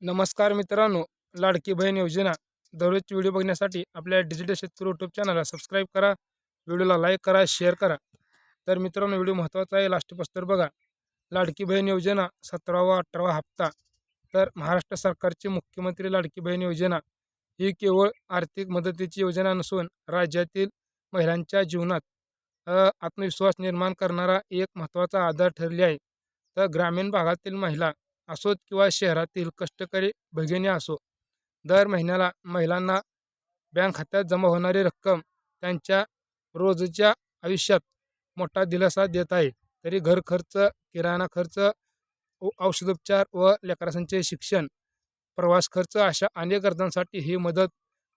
नमस्कार मित्रांनो, लाडकी बहीण योजना दररोजची व्हिडिओ बघण्यासाठी आपल्या डिजिटल शेतकरी यूट्यूब चॅनलला सबस्क्राईब करा, व्हिडिओला लाईक करा, शेअर करा. तर मित्रांनो, व्हिडिओ महत्त्वाचा आहे, लास्टपासून तर बघा. लाडकी बहीण योजना 17वा 18वा हप्ता. तर महाराष्ट्र सरकारची मुख्यमंत्री लाडकी बहीण योजना ही केवळ आर्थिक मदतीची योजना नसून राज्यातील महिलांच्या जीवनात आत्मविश्वास निर्माण करणारा एक महत्त्वाचा आधार ठरली आहे. तर ग्रामीण भागातील महिला असोत किंवा शहरातील कष्टकरी भगिनी असो, दर महिन्याला महिलांना बँक खात्यात जमा होणारी रक्कम त्यांच्या रोजच्या आयुष्यात मोठा दिलासा देत आहे. तरी घर खर्च, किराणा खर्च, औषधोपचार व लेकरांचे शिक्षण, प्रवास खर्च अशा अनेक गरजांसाठी ही मदत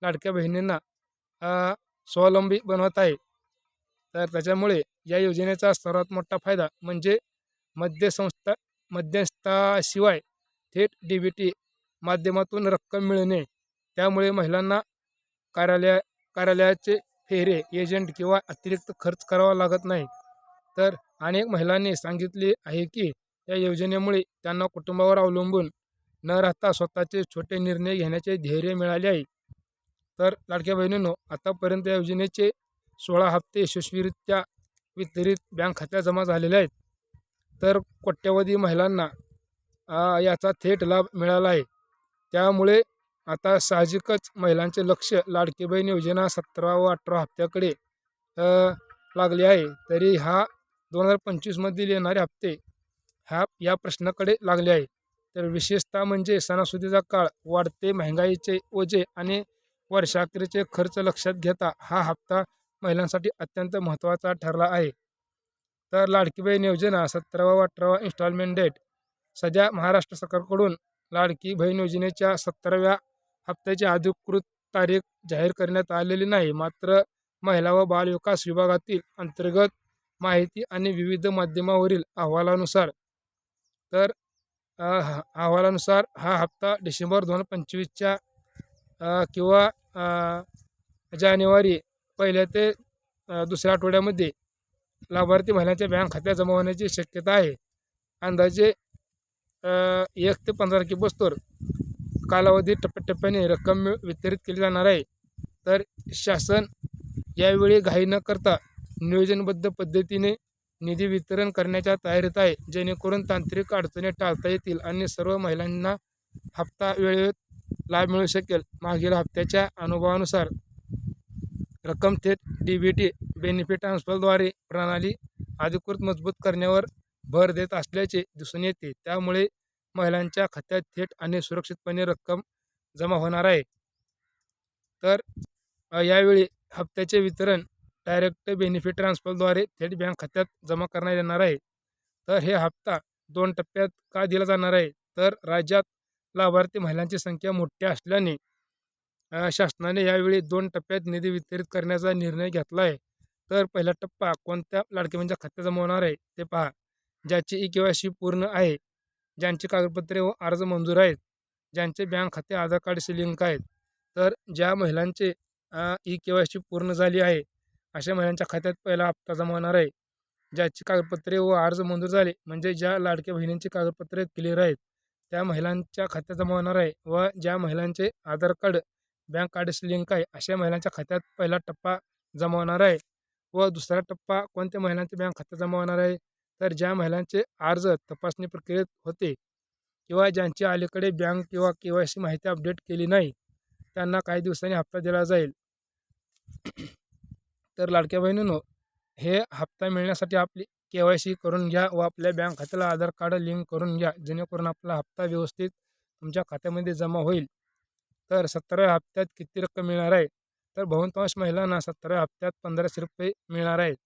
लाडक्या बहिणींना स्वावलंबी बनवत आहे. तर त्याच्यामुळे या योजनेचा सर्वात मोठा फायदा म्हणजे मध्यसंस्था मध्यस्थाशिवाय थेट डी-बी-टी माध्यमातून रक्कम मिळणे. त्यामुळे महिलांना कार्यालयाचे फेरे, एजंट किंवा अतिरिक्त खर्च करावा लागत नाही. तर अनेक महिलांनी सांगितले आहे की या योजनेमुळे त्यांना कुटुंबावर अवलंबून न राहता स्वतःचे छोटे निर्णय घेण्याचे धैर्य मिळाले आहे. तर लाडक्या बहिणींनो, आतापर्यंत या योजनेचे 16 हप्ते यशस्वीरित्या वितरित बँक खात्यात जमा झालेले आहेत. तर कोट्यवधी महिलांना याचा थेट लाभ मिळाला आहे. त्यामुळे आता साहजिकच महिलांचे लक्ष लाडकी बहीण योजना 17 व 18 हप्त्याकडे लागले आहे. तरी हा 2025 मधील येणारे हप्ते या प्रश्नाकडे लागले आहे. तर विशेषतः म्हणजे सणासुदीचा काळ, वाढते महागाईचे ओझे आणि वर्षाखेरचे खर्च लक्षात घेता हा हप्ता महिलांसाठी अत्यंत महत्त्वाचा ठरला आहे. तर लाडकी बहीण योजना 17वा व 18वा इन्स्टॉलमेंट डेट. सध्या महाराष्ट्र सरकारकडून लाडकी बहीण योजनेच्या 17व्या हप्त्याची अधिकृत तारीख जाहीर करण्यात आलेली नाही. मात्र महिला व बाल विकास विभागातील अंतर्गत माहिती आणि विविध माध्यमावरील अहवालानुसार हा हप्ता डिसेंबर 2025च्या किंवा जानेवारी 1 ते 2 आठवड्यामध्ये लाभार्थी महिलांच्या बँक खात्यात जमा होण्याची शक्यता आहे. अंदाजे 1 ते 15 तारखेपासून कालावधी टप्प्याटप्प्याने रक्कम वितरित केली जाणार आहे. तर शासन यावेळी घाई न करता नियोजनबद्ध पद्धतीने निधी वितरण करण्याच्या तयारीत आहे, जेणेकरून तांत्रिक अडचणी टाळता येतील आणि सर्व महिलांना हप्ता वेळेत लाभ मिळू शकेल. मागील हप्त्याच्या अनुभवानुसार रक्कम थेट डी-बी-टी बेनिफिट ट्रान्सफरद्वारे प्रणाली अधिकृत मजबूत करण्यावर भर देत असल्याचे दिसून येते. त्यामुळे महिलांच्या खात्यात थेट आणि सुरक्षितपणे रक्कम जमा होणार आहे. तर यावेळी हप्त्याचे वितरण डायरेक्ट बेनिफिट ट्रान्सफरद्वारे थेट बँक खात्यात जमा करण्यात येणार आहे. तर हे हप्ता 2 टप्प्यात का दिला जाणार आहे? तर राज्यात लाभार्थी महिलांची संख्या मोठी असल्याने शासनाने यावेळी 2 टप्प्यात निधी वितरित करण्याचा निर्णय घेतला आहे. तर पहिला टप्पा कोणत्या लाडकी बहिणीच्या खात्यात जमा होणार आहे ते पहा. ज्याची ई-के-वाय-सी पूर्ण आहे, ज्यांची कागदपत्रे व अर्ज मंजूर आहेत, ज्यांचे बँक खाते आधार कार्डशी लिंक आहेत. तर ज्या महिलांचे ई-के-वाय-सी पूर्ण झाली आहे, अशा महिलांच्या खात्यात पहिला हप्ता जमा होणार आहे. ज्याची कागदपत्रे व अर्ज मंजूर झाले म्हणजे ज्या लाडक्या बहिणींची कागदपत्रे क्लिअर आहेत, त्या महिलांच्या खात्यात जमा होणार आहे. व ज्या महिलांचे आधार कार्ड बँक कार्डशी लिंक आहे, अशा महिलांच्या खात्यात पहिला टप्पा जमा होणार आहे. व दुसरा टप्पा कोणत्या महिलांच्या बँक खात्यात जमा होणार आहे? तर ज्या महिलांचे अर्ज तपासणी प्रक्रियेत होते किंवा ज्यांची अलीकडे बँक किंवा के-वाय-सी माहिती अपडेट केली नाही, त्यांना काही दिवसांनी हप्ता दिला जाईल. तर लाडक्या बहिणींनो, हे हप्ता मिळण्यासाठी आपली के-वाय-सी करून घ्या व आपल्या बँक खात्याला आधार कार्ड लिंक करून घ्या, जेणेकरून आपला हप्ता व्यवस्थित तुमच्या खात्यामध्ये जमा होईल. तर 17व्या हप्त्यात किती रक्कम मिळणार आहे? तर बहुतांश महिलांना 17व्या हप्त्यात 1500 रुपये मिळणार आहेत.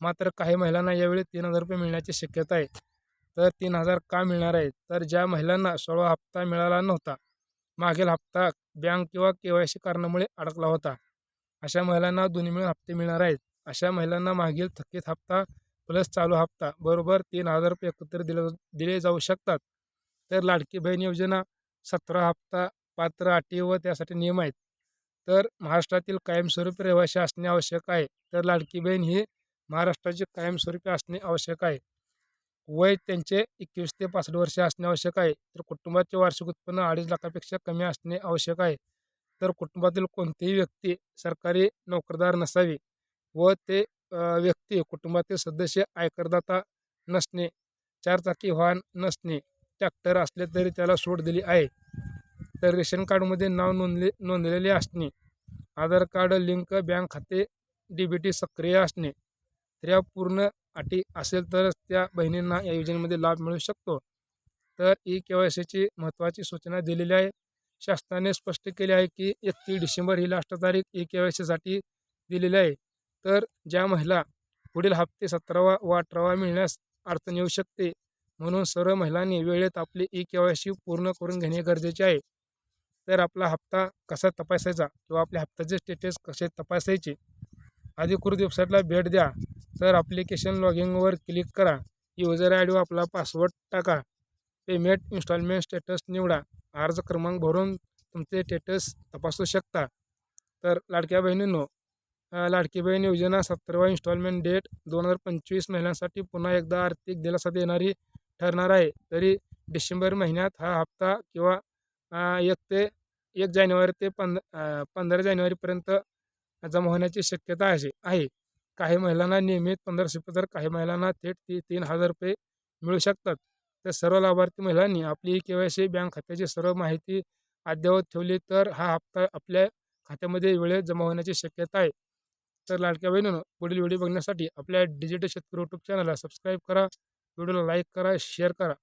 मात्र काही महिलांना यावेळी 3000 रुपये मिळण्याची शक्यता आहे. तर 3000 का मिळणार आहेत? तर ज्या महिलांना 16वा हप्ता मिळाला नव्हता, मागील हप्ता बँक किंवा के-वाय-सी कारणामुळे अडकला होता, अशा महिलांना दोन्ही मिळून हप्ते मिळणार आहेत. अशा महिलांना मागील थकीत हप्ता प्लस चालू हप्ता बरोबर 3000 रुपये एकत्र दिले जाऊ शकतात. तर लाडकी बहीण योजना 17 हप्ता पात्र, अटी व त्यासाठी नियम आहेत. तर महाराष्ट्रातील कायमस्वरूपी रहिवासी असणे आवश्यक आहे. तर लाडकी बहीण ही महाराष्ट्राची कायमस्वरूपी असणे आवश्यक आहे. वय त्यांचे 21 ते 65 वर्षे असणे आवश्यक आहे. तर कुटुंबाचे वार्षिक उत्पन्न 2.5 लाखापेक्षा कमी असणे आवश्यक आहे. तर कुटुंबातील कोणतीही व्यक्ती सरकारी नोकरदार नसावी व ते व्यक्ती कुटुंबातील सदस्य आयकरदाता नसणे, 4 चाकी वाहन नसणे, ट्रॅक्टर असले तरी त्याला सूट दिली आहे. तर रेशन कार्डमध्ये नाव नोंदलेले असणे, आधार कार्ड लिंक, बँक खाते DBT सक्रिय असणे, तर या पूर्ण अटी असेल तरच त्या बहिणींना या योजनेमध्ये लाभ मिळू शकतो. तर ई-KYCची महत्त्वाची सूचना दिलेली आहे. शासनाने स्पष्ट केले आहे की 31 डिसेंबर ही लास्ट तारीख ई-KYCसाठी दिलेली आहे. तर ज्या महिला पुढील हप्ते 17वा व 18वा मिळण्यास अडचण येऊ शकते, म्हणून सर्व महिलांनी वेळेत आपली ई-KYC पूर्ण करून घेणे गरजेचे आहे. तर आपला हप्ता कसा तपासायचा किंवा आपल्या हप्त्याचे स्टेटस कसे तपासायचे, अधिकृत वेबसाईटला भेट द्या. तर ॲप्लिकेशन लॉगिंगवर क्लिक करा, युजर आय डी व आपला पासवर्ड टाका, पेमेंट इन्स्टॉलमेंट स्टेटस निवडा, अर्ज क्रमांक भरून तुमचे स्टेटस तपासू शकता. तर लाडक्या बहिणींनो, लाडकी बहीण योजना 17वा इन्स्टॉलमेंट डेट 2025 महिन्यांसाठी पुन्हा एकदा आर्थिक दिलासा देणारी ठरणार आहे. तरी डिसेंबर महिन्यात हा हप्ता किंवा 1 जानेवारी ते 15 जानेवारीपर्यंत जमा होण्याची शक्यता आहे. काही महिलांना नियमित 1500 रुपये तर काही महिलांना थेट 3,000 रुपये मिळू शकतात. तर सर्व लाभार्थी महिलांनी आपली KYC बँक खात्याची सर्व माहिती अद्ययावत ठेवली तर हा हप्ता आपल्या खात्यामध्ये वेळेत जमा होण्याची शक्यता आहे. तर लाडक्या बहिणींनो, पुढील व्हिडिओ बघण्यासाठी आपल्या डिजिटल शेतकरी यूट्यूब चॅनलला सबस्क्राईब करा, व्हिडिओला लाईक करा, शेअर करा.